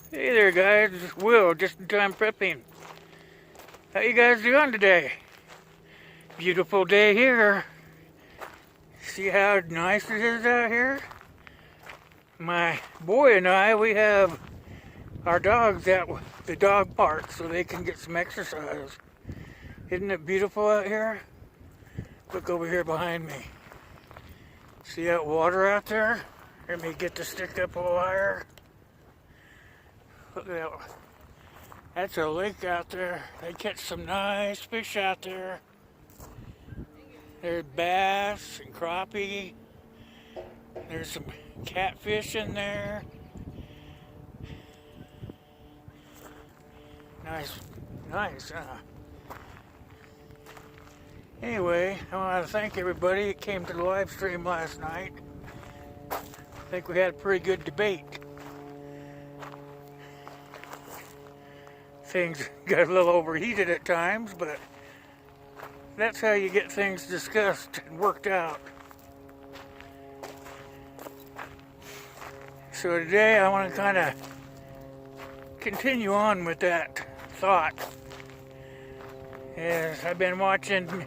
Hey there, guys. This is Will, just in time prepping. How you guys doing today? Beautiful day here. See how nice it is out here? My boy and I, we have our dogs at the dog park so they can get some exercise. Isn't it beautiful out here? Look over here behind me. See that water out there? Let me get the stick up a little higher. Look at that. That's a lake out there. They catch some nice fish out there. There's bass and crappie. There's some catfish in there. Nice, huh? Anyway, I want to thank everybody that came to the live stream last night. I think we had a pretty good debate. Things got a little overheated at times, but that's how you get things discussed and worked out. So today I want to kind of continue on with that thought. As I've been watching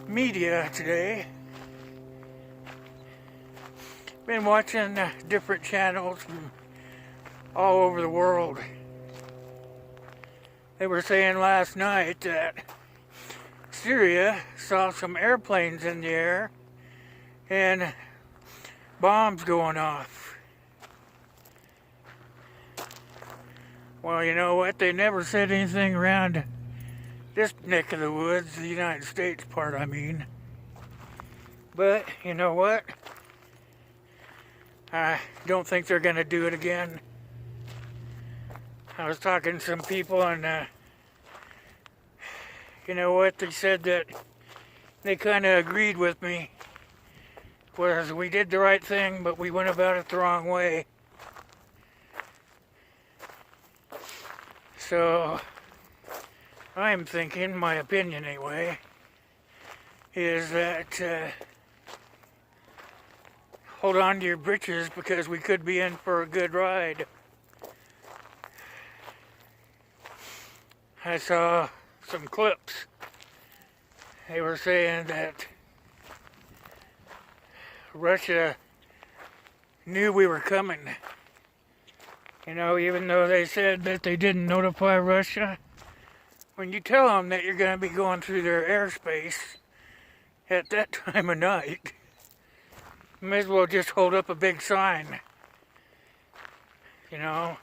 media today, been watching different channels from all over the world. They were saying last night that Syria saw some airplanes in the air and bombs going off. Well, you know what? They never said anything around this neck of the woods, the United States part, I mean. But, you know what? I don't think they're going to do it again. I was talking to some people and, you know what? They said that they kind of agreed with me. Whereas we did the right thing, but we went about it the wrong way. So, I'm thinking, my opinion anyway, is that hold on to your britches because we could be in for a good ride. I saw some clips. They were saying that Russia knew we were coming. You know, even though they said that they didn't notify Russia, when you tell them that you're going to be going through their airspace at that time of night, you may as well just hold up a big sign. You know?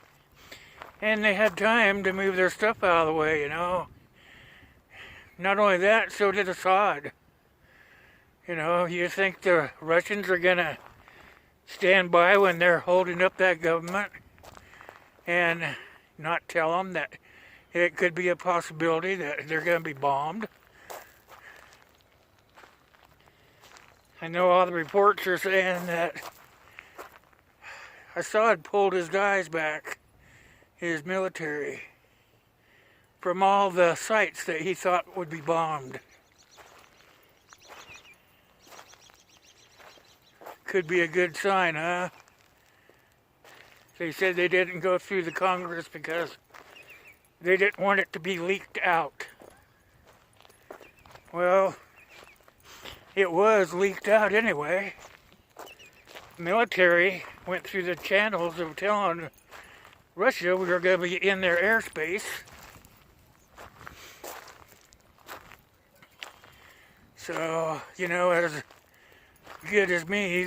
And they had time to move their stuff out of the way, you know. Not only that, so did Assad. You know, you think the Russians are going to stand by when they're holding up that government and not tell them that it could be a possibility that they're going to be bombed? I know all the reports are saying that Assad pulled his guys back, his military, from all the sites that he thought would be bombed. Could be a good sign, huh? They said they didn't go through the Congress because they didn't want it to be leaked out. Well, it was leaked out anyway. Military went through the channels of telling Russia we were going to be in their airspace. So, you know, as good as me,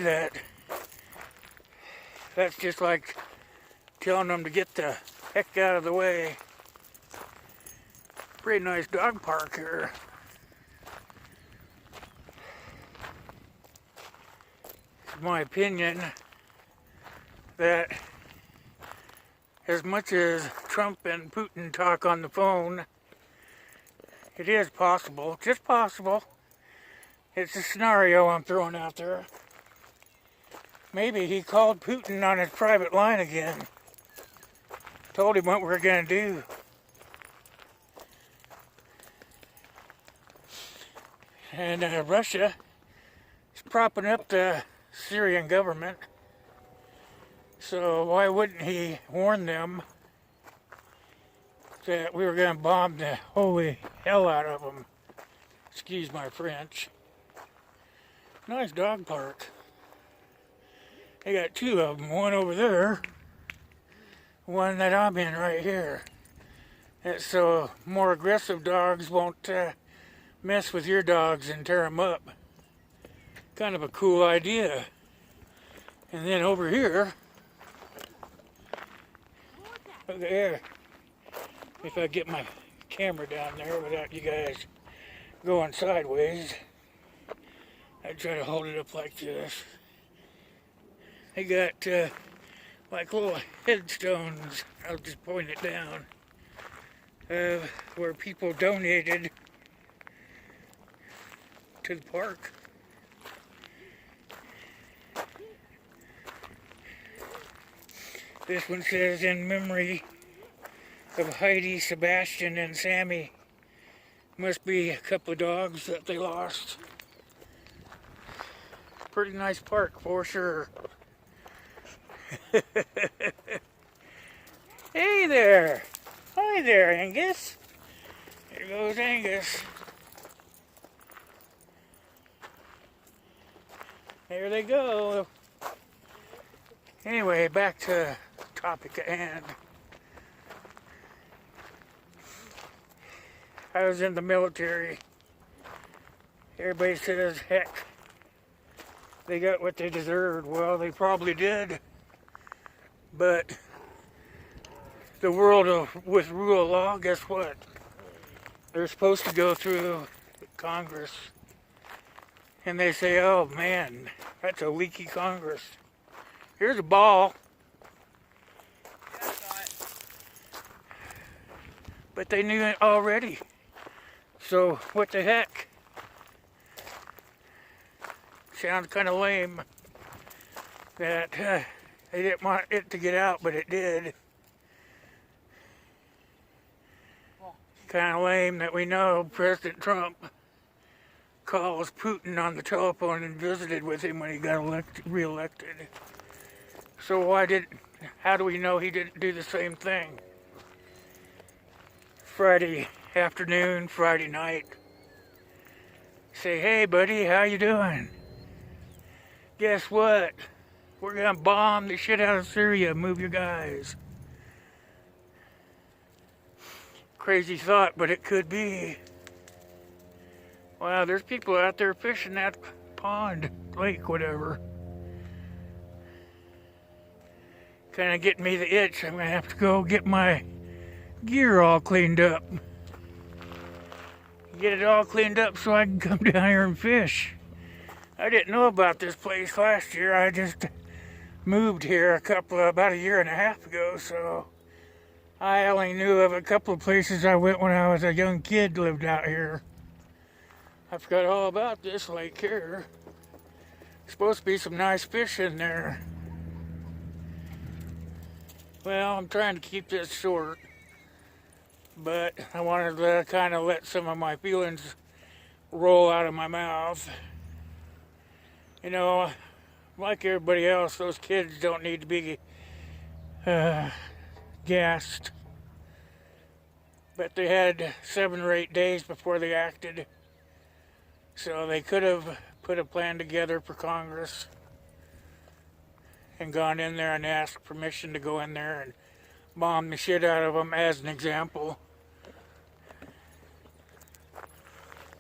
that's just like telling them to get the heck out of the way. Pretty nice dog park here. It's my opinion that as much as Trump and Putin talk on the phone, it is possible, just possible. It's a scenario I'm throwing out there. Maybe he called Putin on his private line again. Told him what we're going to do. And Russia is propping up the Syrian government. So why wouldn't he warn them that we were going to bomb the holy hell out of them? Excuse my French. Nice dog park. They got two of them, one over there, one that I'm in right here. And so more aggressive dogs won't mess with your dogs and tear them up. Kind of a cool idea. And then over here, look there. If I get my camera down there without you guys going sideways, I try to hold it up like this. They got like little headstones. I'll just point it down. Where people donated to the park. This one says, in memory of Heidi, Sebastian, and Sammy. Must be a couple of dogs that they lost. Pretty nice park for sure. Hey there! Hi there, Angus. Here goes Angus. There they go. Anyway, back to the topic at hand. I was in the military. Everybody says, heck, they got what they deserved. Well, they probably did. But the world with rule of law, guess what? They're supposed to go through Congress. And they say, oh man, that's a leaky Congress. Here's a ball. But they knew it already. So what the heck? Sounds kind of lame that they didn't want it to get out, but it did. Kind of lame that we know President Trump calls Putin on the telephone and visited with him when he got re-elected. So how do we know he didn't do the same thing? Friday afternoon, Friday night. Say, hey buddy, how you doing? Guess what? We're gonna bomb the shit out of Syria. Move your guys. Crazy thought, but it could be. Wow, there's people out there fishing that pond, lake, whatever. Kind of getting me the itch. I'm gonna have to go get my gear all cleaned up. Get it all cleaned up so I can come down here and fish. I didn't know about this place last year. I just moved here about a year and a half ago, so I only knew of a couple of places I went when I was a young kid, lived out here. I forgot all about this lake here. Supposed to be some nice fish in there. Well, I'm trying to keep this short, but I wanted to kind of let some of my feelings roll out of my mouth. You know, like everybody else, those kids don't need to be gassed. But they had 7 or 8 days before they acted. So they could have put a plan together for Congress and gone in there and asked permission to go in there and bomb the shit out of them as an example.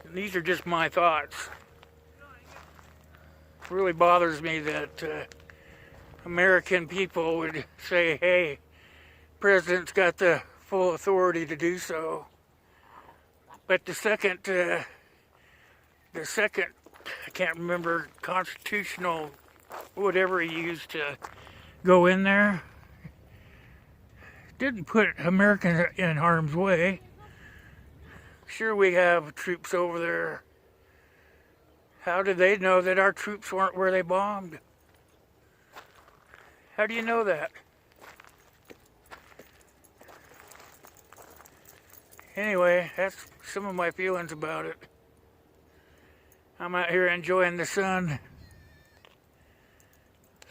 And these are just my thoughts. It really bothers me that American people would say, hey, president's got the full authority to do so. But the second, I can't remember, constitutional, whatever he used to go in there, didn't put Americans in harm's way. Sure, we have troops over there. How did they know that our troops weren't where they bombed? How do you know that? Anyway, that's some of my feelings about it. I'm out here enjoying the sun.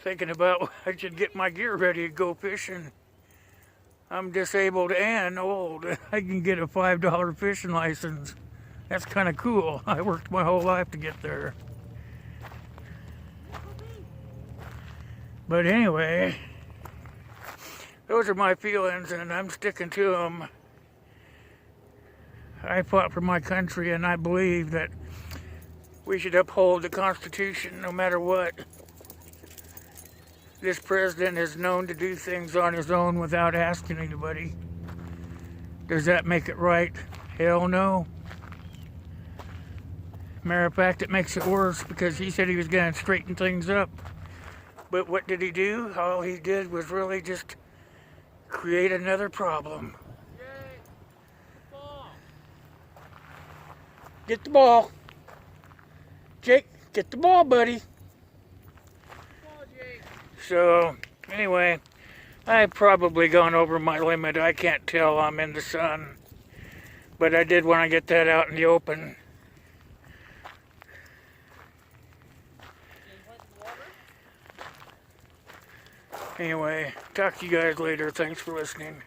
thinking about I should get my gear ready to go fishing. I'm disabled and old. I can get a $5 fishing license. That's kind of cool. I worked my whole life to get there. But anyway, those are my feelings and I'm sticking to them. I fought for my country and I believe that we should uphold the Constitution no matter what. This president is known to do things on his own without asking anybody. Does that make it right? Hell no. Matter of fact, it makes it worse because he said he was going to straighten things up. But what did he do? All he did was really just create another problem. Get the ball. Jake, get the ball, buddy. So, anyway, I've probably gone over my limit. I can't tell I'm in the sun. But I did want to get that out in the open. Anyway, talk to you guys later. Thanks for listening.